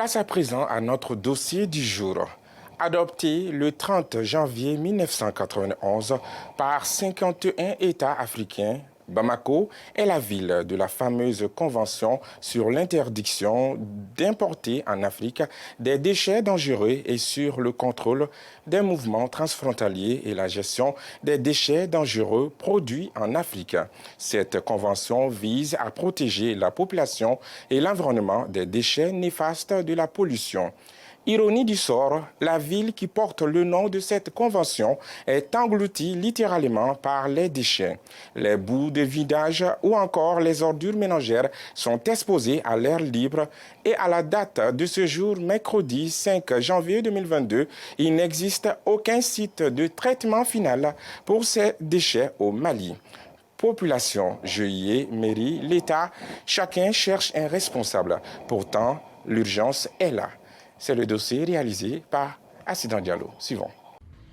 Place à présent à notre dossier du jour. Adopté le 30 janvier 1991 par 51 États africains, Bamako est la ville de la fameuse Convention sur l'interdiction d'importer en Afrique des déchets dangereux et sur le contrôle des mouvements transfrontaliers et la gestion des déchets dangereux produits en Afrique. Cette convention vise à protéger la population et l'environnement des déchets néfastes de la pollution. Ironie du sort, la ville qui porte le nom de cette convention est engloutie littéralement par les déchets. Les bouts de vidage ou encore les ordures ménagères sont exposés à l'air libre et à la date de ce jour, mercredi 5 janvier 2022, il n'existe aucun site de traitement final pour ces déchets au Mali. Population, GIE, mairie, l'État, chacun cherche un responsable. Pourtant, l'urgence est là. C'est le dossier réalisé par Accident Diallo. Suivant.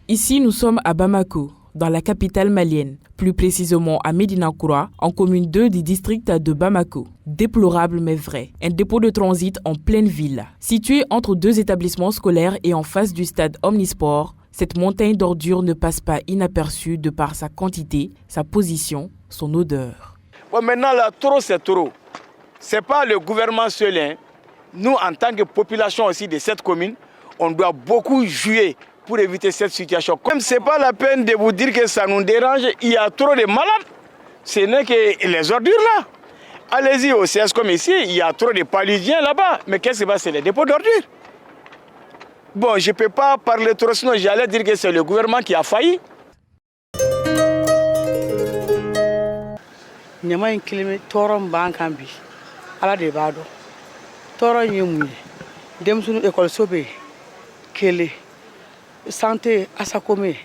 Ici, nous sommes à Bamako, dans la capitale malienne, plus précisément à Médina Koura, en commune 2 du district de Bamako. Déplorable mais vrai, un dépôt de transit en pleine ville. Situé entre deux établissements scolaires et en face du stade Omnisport, cette montagne d'ordures ne passe pas inaperçue de par sa quantité, sa position, son odeur. Bon, maintenant, là, trop, c'est trop. Ce n'est pas le gouvernement seul, hein. Nous, en tant que population aussi de cette commune, on doit beaucoup jouer pour éviter cette situation. Comme ce n'est pas la peine de vous dire que ça nous dérange, il y a trop de malades. Ce n'est que les ordures là. Allez-y au CS comme ici, il y a trop de paludiens là-bas. Mais qu'est-ce qui se passe? C'est les dépôts d'ordures. Bon, je ne peux pas parler trop, sinon j'allais dire que c'est le gouvernement qui a failli. Tɔɔrɔ ye mun ye denmisɛnninw ekɔliso bɛ yen kelen santé asakome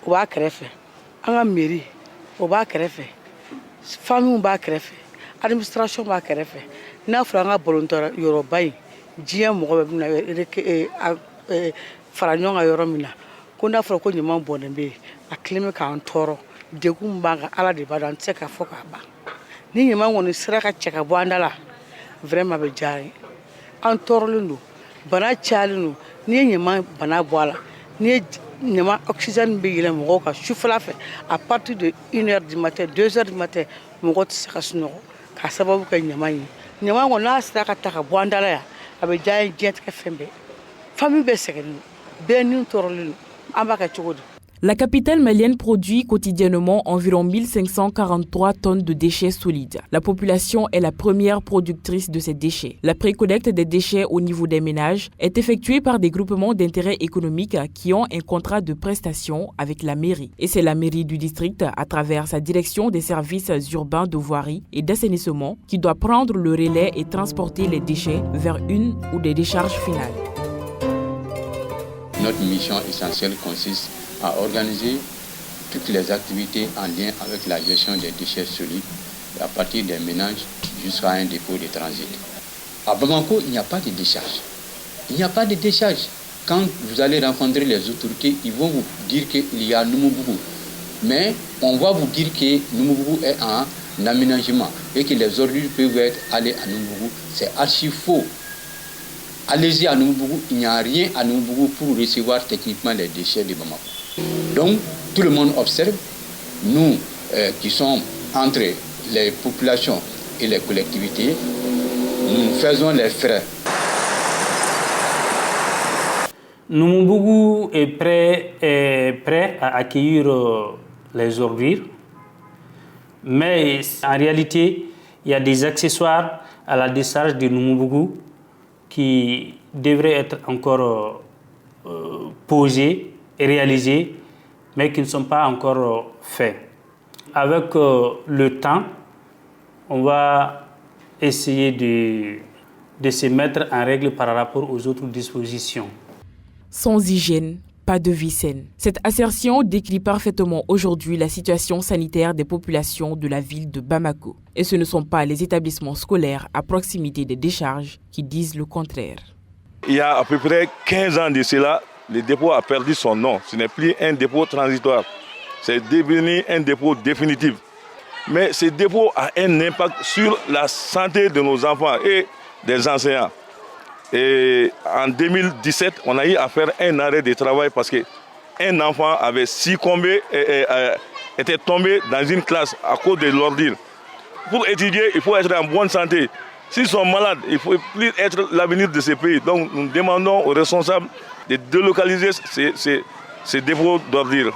o b'a kɛrɛfɛ an ka mairie o b'a kɛrɛfɛ famille b'a kɛrɛfɛ administration b'a kɛrɛfɛ n'a fɔra an ka ballon yɔrɔba in diɲɛ mɔgɔ bɛ bɛna fara ɲɔgɔn kan yɔrɔ min na ko n'a fɔra ko ɲaman bɔnnen bɛ yen a tilen bɛ k'an tɔɔrɔ degun b'an kan ala de b'a dɔn an tɛ se ka fɔ k'a ban ni ɲaman kɔni sera ka cɛ ka bɔ an da la vraiment bɛ diya an ye an tɔɔrɔlen don bana cayalen don n'i ye ɲaman bana bɔ a la n'i ye ɲaman oxygène bɛ yɛlɛn mɔgɔw kan sufɛla fɛ à partir de 1h du matin 2h du matin mɔgɔ tɛ se ka sunɔgɔ k'a sababu kɛ ɲaman ye ɲaman kɔni n'a sera ka ta ka bɔ an da la yan a bɛ diya an ye diɲɛtigɛ fɛn bɛɛ famille bɛɛ sɛgɛnnen don bɛɛ ni tɔɔrɔlen don an b'a kɛ cogo di. La capitale malienne produit quotidiennement environ 1543 tonnes de déchets solides. La population est la première productrice de ces déchets. La précollecte des déchets au niveau des ménages est effectuée par des groupements d'intérêt économique qui ont un contrat de prestation avec la mairie. Et c'est la mairie du district, à travers sa direction des services urbains de voirie et d'assainissement, qui doit prendre le relais et transporter les déchets vers une ou des décharges finales. Notre mission essentielle consiste à organiser toutes les activités en lien avec la gestion des déchets solides, à partir des ménages jusqu'à un dépôt de transit. À Bamako, il n'y a pas de décharge. Il n'y a pas de décharge. Quand vous allez rencontrer les autorités, ils vont vous dire qu'il y a Noumoubou. Mais on va vous dire que Noumoubou est en aménagement et que les ordures peuvent aller à Noumoubou. C'est archi faux. Allez-y à Noumoubou, il n'y a rien à Noumoubou pour recevoir techniquement les déchets de Bamako. Donc, tout le monde observe, nous qui sommes entre les populations et les collectivités, nous faisons les frais. Noumoubou est prêt à accueillir les ordures, mais en réalité, il y a des accessoires à la décharge de Noumoubou qui devraient être encore posés et réalisés, mais qui ne sont pas encore faits. Avec le temps, on va essayer de se mettre en règle par rapport aux autres dispositions. Sans hygiène, pas de vie saine. Cette assertion décrit parfaitement aujourd'hui la situation sanitaire des populations de la ville de Bamako. Et ce ne sont pas les établissements scolaires à proximité des décharges qui disent le contraire. Il y a à peu près 15 ans de cela, le dépôt a perdu son nom. Ce n'est plus un dépôt transitoire. C'est devenu un dépôt définitif. Mais ce dépôt a un impact sur la santé de nos enfants et des enseignants. Et en 2017, on a eu à faire un arrêt de travail parce qu'un enfant avait succombé et était tombé dans une classe à cause de l'ordure. Pour étudier, il faut être en bonne santé. S'ils sont malades, il ne faut plus être l'avenir de ce pays. Donc nous demandons aux responsables de délocaliser ces dépôts d'ordures.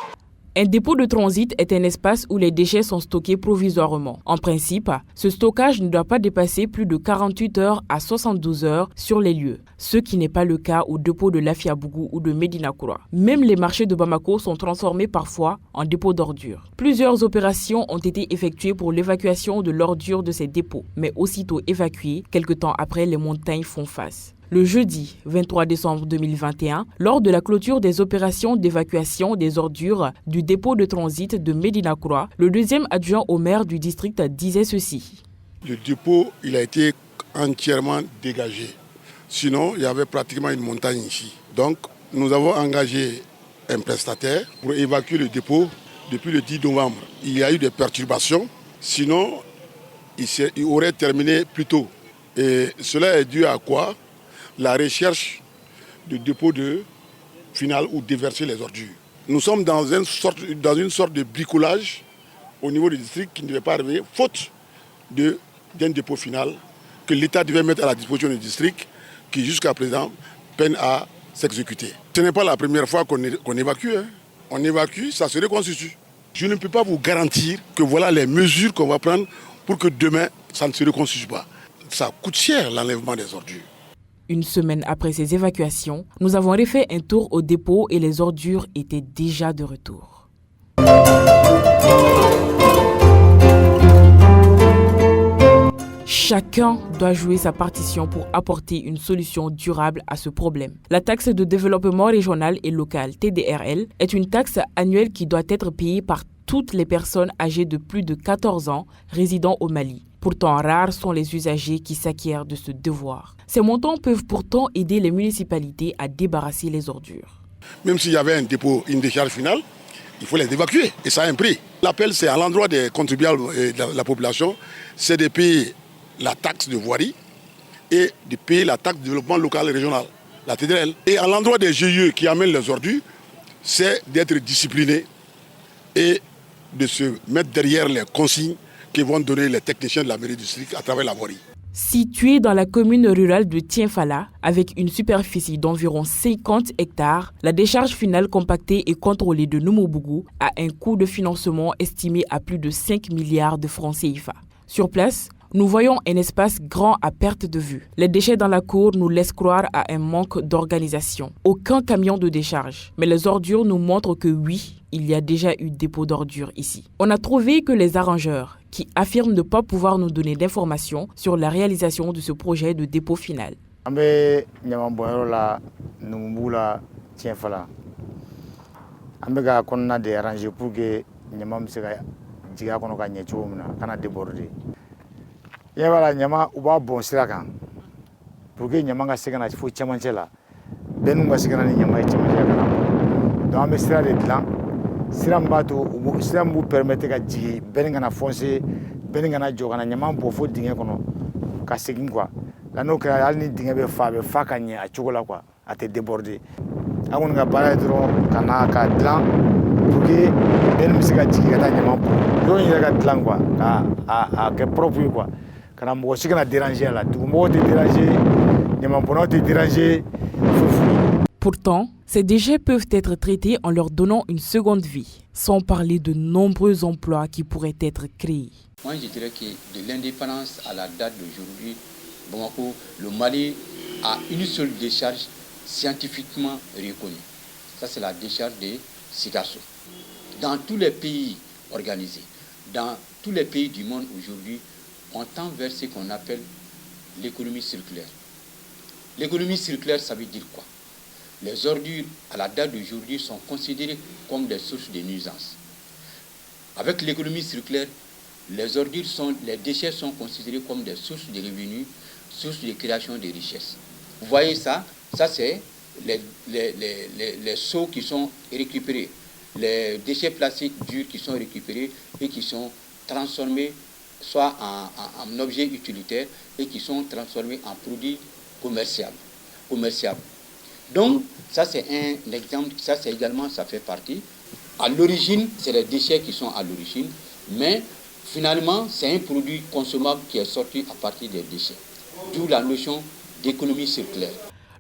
Un dépôt de transit est un espace où les déchets sont stockés provisoirement. En principe, ce stockage ne doit pas dépasser plus de 48 heures à 72 heures sur les lieux, ce qui n'est pas le cas au dépôt de Lafiabougou ou de Médina Kura. Même les marchés de Bamako sont transformés parfois en dépôts d'ordures. Plusieurs opérations ont été effectuées pour l'évacuation de l'ordure de ces dépôts, mais aussitôt évacuées, quelque temps après, les montagnes font face. Le jeudi 23 décembre 2021, lors de la clôture des opérations d'évacuation des ordures du dépôt de transit de Médina Kura, le deuxième adjoint au maire du district disait ceci. Le dépôt, il a été entièrement dégagé. Sinon, il y avait pratiquement une montagne ici. Donc, nous avons engagé un prestataire pour évacuer le dépôt depuis le 10 novembre. Il y a eu des perturbations, sinon il aurait terminé plus tôt. Et cela est dû à quoi? La recherche de dépôt final où déverser les ordures. Nous sommes dans une sorte de bricolage au niveau du district qui ne devait pas arriver, faute d'un dépôt final que l'État devait mettre à la disposition du district qui jusqu'à présent peine à s'exécuter. Ce n'est pas la première fois qu'on évacue. On évacue, ça se reconstitue. Je ne peux pas vous garantir que voilà les mesures qu'on va prendre pour que demain, ça ne se reconstitue pas. Ça coûte cher l'enlèvement des ordures. Une semaine après ces évacuations, nous avons refait un tour au dépôt et les ordures étaient déjà de retour. Chacun doit jouer sa partition pour apporter une solution durable à ce problème. La taxe de développement régional et local, TDRL, est une taxe annuelle qui doit être payée par toutes les personnes âgées de plus de 14 ans résidant au Mali. Pourtant, rares sont les usagers qui s'acquièrent de ce devoir. Ces montants peuvent pourtant aider les municipalités à débarrasser les ordures. Même s'il y avait un dépôt, une décharge finale, il faut les évacuer et ça a un prix. L'appel, c'est à l'endroit des contribuables et de la population, c'est de payer la taxe de voirie et de payer la taxe de développement local et régional, la TDRL. Et à l'endroit des GIE qui amènent les ordures, c'est d'être discipliné et de se mettre derrière les consignes que vont donner les techniciens de la mairie du district à travers la voirie. Située dans la commune rurale de Tienfala, avec une superficie d'environ 50 hectares, la décharge finale compactée et contrôlée de Noumobougou a un coût de financement estimé à plus de 5 milliards de francs CFA. Sur place, nous voyons un espace grand à perte de vue. Les déchets dans la cour nous laissent croire à un manque d'organisation. Aucun camion de décharge. Mais les ordures nous montrent que oui, il y a déjà eu dépôt d'ordures ici. On a trouvé que les arrangeurs, qui affirment ne pas pouvoir nous donner d'informations sur la réalisation de ce projet de dépôt final. Yabala nyama uba bon sira kan pour que nyama ga segana fo camancé la benu ga segana ni nyama camancé kan donc am sira de plan sira mbato sira mbu permettre ga jigi ben ga na foncer ben ga na jogana nyama bo fo dingé kono ka segin quoi la no ka al ni dingé be fa ka nya a chogola quoi a te déborder amun ga bala dro kana ka plan pour que ben musiga jigi ga nyama bo do ni ga plan quoi a que propre quoi. Pourtant, ces déchets peuvent être traités en leur donnant une seconde vie, sans parler de nombreux emplois qui pourraient être créés. Moi, je dirais que de l'indépendance à la date d'aujourd'hui, Bamako, le Mali a une seule décharge scientifiquement reconnue. Ça, c'est la décharge de Sigasso. Dans tous les pays organisés, dans tous les pays du monde aujourd'hui, on tend vers ce qu'on appelle l'économie circulaire. L'économie circulaire, ça veut dire quoi? Les ordures, à la date d'aujourd'hui, sont considérées comme des sources de nuisances. Avec l'économie circulaire, les déchets sont considérés comme des sources de revenus, sources de création de richesses. Vous voyez ça? Ça, c'est les seaux qui sont récupérés, les déchets plastiques durs qui sont récupérés et qui sont transformés soit en objets utilitaires et qui sont transformés en produits commerciaux. commerciable. Donc, ça c'est un exemple, ça c'est également, ça fait partie. À l'origine, c'est les déchets qui sont à l'origine, mais finalement, c'est un produit consommable qui est sorti à partir des déchets. D'où la notion d'économie circulaire.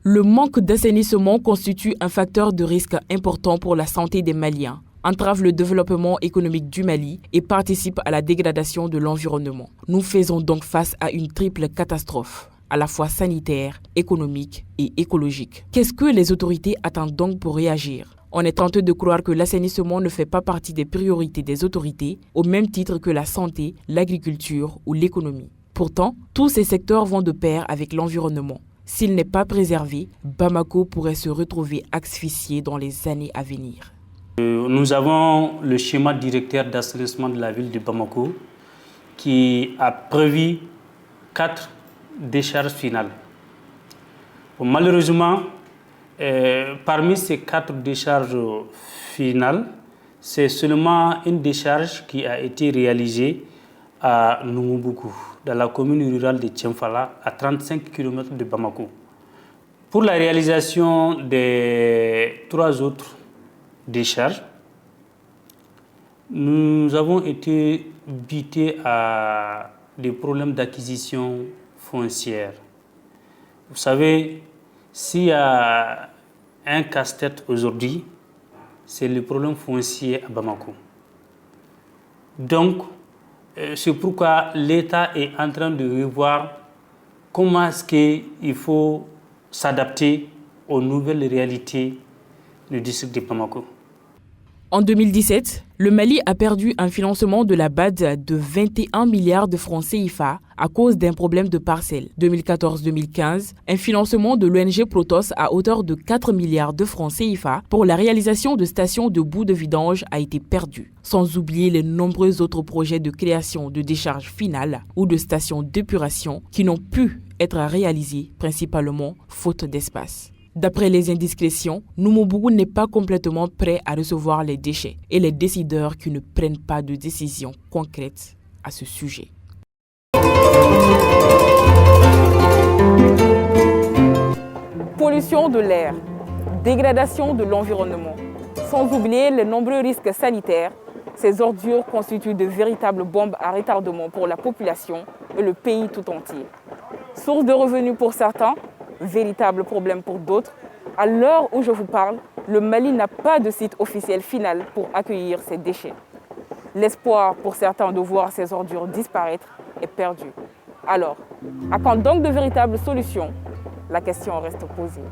Le manque d'assainissement constitue un facteur de risque important pour la santé des Maliens, entrave le développement économique du Mali et participe à la dégradation de l'environnement. Nous faisons donc face à une triple catastrophe, à la fois sanitaire, économique et écologique. Qu'est-ce que les autorités attendent donc pour réagir ? On est tenté de croire que l'assainissement ne fait pas partie des priorités des autorités, au même titre que la santé, l'agriculture ou l'économie. Pourtant, tous ces secteurs vont de pair avec l'environnement. S'il n'est pas préservé, Bamako pourrait se retrouver asphyxié dans les années à venir. Nous avons le schéma directeur d'assainissement de la ville de Bamako qui a prévu 4 décharges finales. Malheureusement, parmi ces 4 décharges finales, c'est seulement une décharge qui a été réalisée à Numbuku, dans la commune rurale de Tchemfala, à 35 km de Bamako. Pour la réalisation des 3 autres décharges, nous avons été butés à des problèmes d'acquisition foncière. Vous savez, s'il y a un casse-tête aujourd'hui, c'est le problème foncier à Bamako. Donc, c'est pourquoi l'État est en train de revoir comment est-ce qu'il faut s'adapter aux nouvelles réalités du district de Bamako. En 2017, le Mali a perdu un financement de la BAD de 21 milliards de francs CFA à cause d'un problème de parcelles. 2014-2015, un financement de l'ONG Protos à hauteur de 4 milliards de francs CFA pour la réalisation de stations de boue de vidange a été perdu. Sans oublier les nombreux autres projets de création de décharges finales ou de stations d'épuration qui n'ont pu être réalisés, principalement faute d'espace. D'après les indiscrétions, Numbuku n'est pas complètement prêt à recevoir les déchets et les décideurs qui ne prennent pas de décisions concrètes à ce sujet. Pollution de l'air, dégradation de l'environnement, sans oublier les nombreux risques sanitaires, ces ordures constituent de véritables bombes à retardement pour la population et le pays tout entier. Source de revenus pour certains, véritable problème pour d'autres. À l'heure où je vous parle, le Mali n'a pas de site officiel final pour accueillir ces déchets. L'espoir pour certains de voir ces ordures disparaître est perdu. Alors, à quand donc de véritables solutions? La question reste posée.